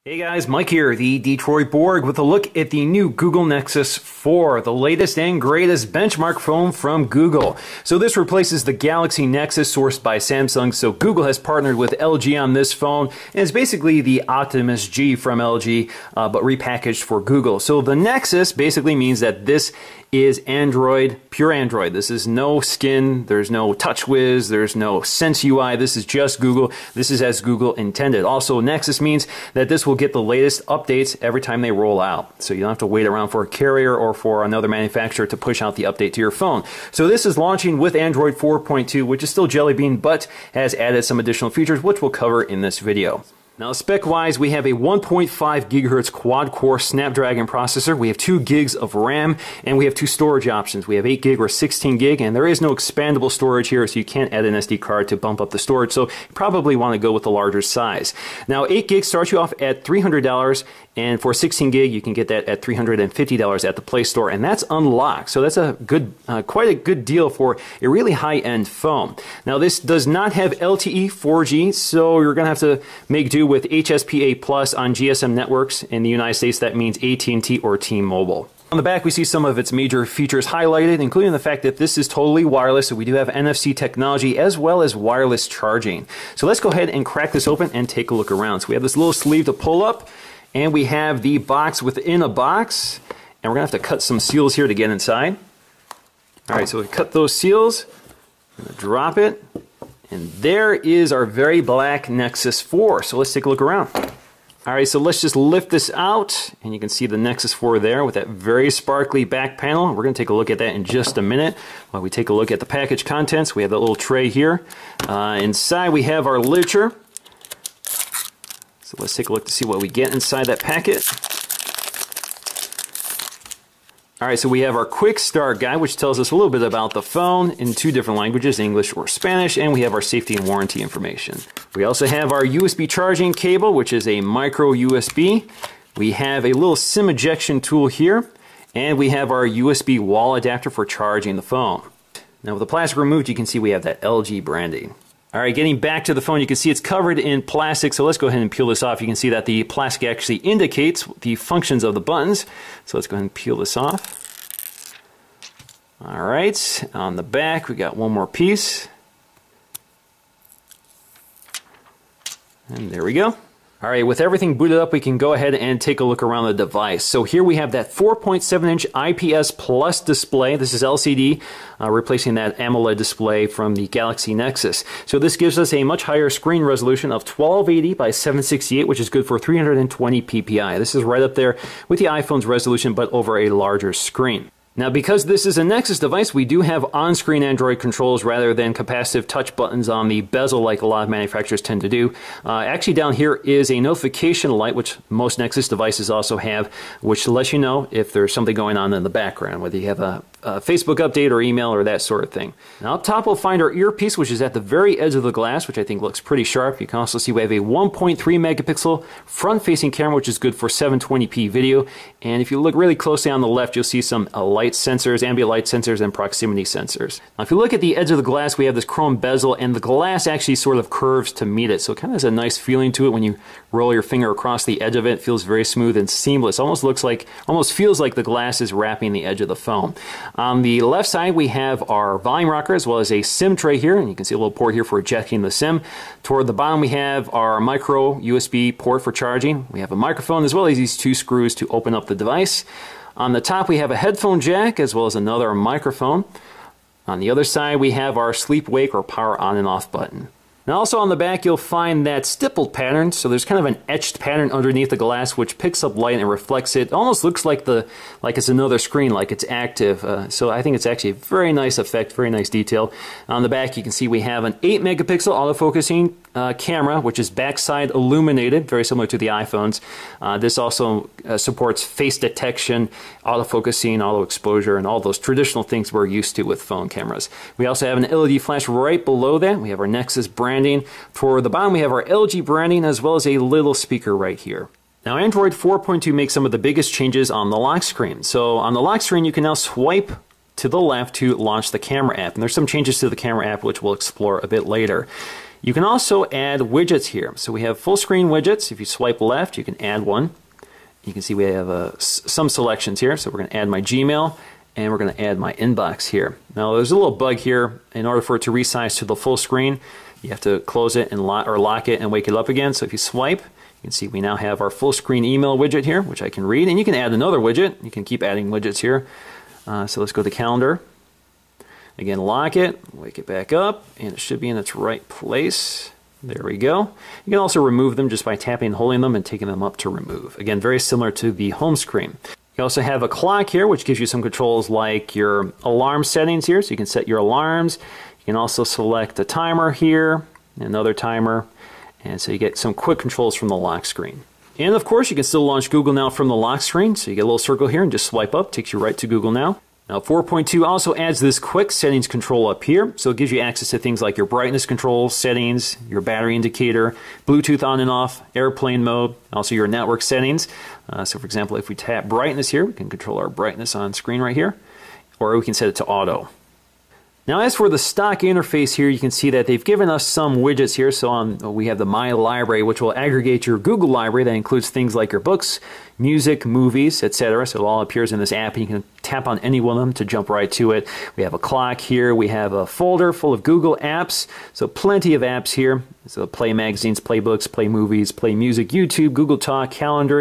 Hey guys, Mike here, the Detroit Borg, with a look at the new Google Nexus 4, the latest and greatest benchmark phone from Google. So this replaces the Galaxy Nexus sourced by Samsung, so Google has partnered with LG on this phone, and it's basically the Optimus G from LG, but repackaged for Google. So the Nexus basically means that this is Android, pure Android. This is no skin, there's no TouchWiz, there's no Sense UI, this is just Google. This is as Google intended. Also, Nexus means that this will get the latest updates every time they roll out. So you don't have to wait around for a carrier or for another manufacturer to push out the update to your phone. So this is launching with Android 4.2, which is still Jelly Bean, but has added some additional features, which we'll cover in this video. Now, spec-wise, we have a 1.5 gigahertz quad-core Snapdragon processor, we have 2 gigs of RAM, and we have 2 storage options. We have 8 gig or 16 gig, and there is no expandable storage here, so you can't add an SD card to bump up the storage, so you probably want to go with the larger size. Now, 8 gig starts you off at $300, and for 16 gig, you can get that at $350 at the Play Store, and that's unlocked. So that's a good, quite a good deal for a really high-end phone. Now, this does not have LTE 4G, so you're going to have to make do with HSPA Plus on GSM networks. In the United States, that means AT&T or T-Mobile. On the back, we see some of its major features highlighted, including the fact that this is totally wireless, so we do have NFC technology as well as wireless charging. So let's go ahead and crack this open and take a look around. So we have this little sleeve to pull up, and we have the box within a box, and we're going to have to cut some seals here to get inside. All right, so we cut those seals, I'm going to drop it, and there is our very black Nexus 4. So let's take a look around. All right, so let's just lift this out, and you can see the Nexus 4 there with that very sparkly back panel. We're going to take a look at that in just a minute while we take a look at the package contents. We have that little tray here. Inside we have our literature. So let's take a look to see what we get inside that packet. All right, so we have our quick start guide, which tells us a little bit about the phone in 2 different languages, English or Spanish, and we have our safety and warranty information. We also have our USB charging cable, which is a micro USB. We have a little SIM ejection tool here, and we have our USB wall adapter for charging the phone. Now with the plastic removed, you can see we have that LG branding. All right, getting back to the phone, you can see it's covered in plastic, so let's go ahead and peel this off. You can see that the plastic actually indicates the functions of the buttons. So let's go ahead and peel this off. All right, on the back, we got one more piece. And there we go. All right, with everything booted up, we can go ahead and take a look around the device. So here we have that 4.7-inch IPS Plus display. This is LCD, replacing that AMOLED display from the Galaxy Nexus. So this gives us a much higher screen resolution of 1280 by 768, which is good for 320 ppi. This is right up there with the iPhone's resolution, but over a larger screen. Now, because this is a Nexus device, we do have on-screen Android controls rather than capacitive touch buttons on the bezel like a lot of manufacturers tend to do. Actually, down here is a notification light, which most Nexus devices also have, which lets you know if there's something going on in the background, whether you have a Facebook update or email or that sort of thing. Now, up top, we'll find our earpiece, which is at the very edge of the glass, which I think looks pretty sharp. You can also see we have a 1.3 megapixel front-facing camera, which is good for 720p video. And if you look really closely on the left, you'll see some light sensors, ambient light sensors, and proximity sensors. Now, if you look at the edge of the glass, we have this chrome bezel, and the glass actually sort of curves to meet it. So it kind of has a nice feeling to it when you roll your finger across the edge of it. It feels very smooth and seamless. Almost feels like the glass is wrapping the edge of the phone. On the left side, we have our volume rocker as well as a SIM tray here, and you can see a little port here for ejecting the SIM. Toward the bottom, we have our micro USB port for charging. We have a microphone as well as these 2 screws to open up the device. On the top, we have a headphone jack as well as another microphone. On the other side, we have our sleep wake or power on and off button. Now, also on the back, you'll find that stippled pattern. So there's kind of an etched pattern underneath the glass which picks up light and reflects it. Almost looks like it's another screen, like it's active. So I think it's actually a very nice effect, very nice detail. On the back, you can see we have an 8 megapixel autofocusing camera, which is backside illuminated, very similar to the iPhones. This also supports face detection, autofocusing, auto exposure, and all those traditional things we're used to with phone cameras. We also have an LED flash right below that. We have our Nexus branding. For the bottom, we have our LG branding as well as a little speaker right here. Now, Android 4.2 makes some of the biggest changes on the lock screen. So on the lock screen, you can now swipe to the left to launch the camera app. And there's some changes to the camera app which we'll explore a bit later. You can also add widgets here. So we have full screen widgets. If you swipe left, you can add one. You can see we have some selections here. So we're going to add my Gmail, and we're going to add my inbox here. Now there's a little bug here. In order for it to resize to the full screen, you have to close it and lock it and wake it up again. So if you swipe, you can see we now have our full screen email widget here, which I can read. And you can add another widget. You can keep adding widgets here. So let's go to calendar. Again, lock it, wake it back up, and it should be in its right place. There we go. You can also remove them just by tapping and holding them and taking them up to remove. Again, very similar to the home screen. You also have a clock here, which gives you some controls like your alarm settings here, so you can set your alarms. You can also select a timer here, another timer, and so you get some quick controls from the lock screen. And of course, you can still launch Google Now from the lock screen, so you get a little circle here and just swipe up, takes you right to Google Now. Now 4.2 also adds this quick settings control up here, so it gives you access to things like your brightness control, settings, your battery indicator, Bluetooth on and off, airplane mode, also your network settings. So for example, if we tap brightness here, we can control our brightness on screen right here, or we can set it to auto. Now as for the stock interface here, you can see that they've given us some widgets here. So we have the My Library, which will aggregate your Google library. That includes things like your books, music, movies, etc. So it all appears in this app, and you can tap on any one of them to jump right to it. We have a clock here. We have a folder full of Google apps. So plenty of apps here. So play magazines, play books, play movies, play music, YouTube, Google Talk, calendar.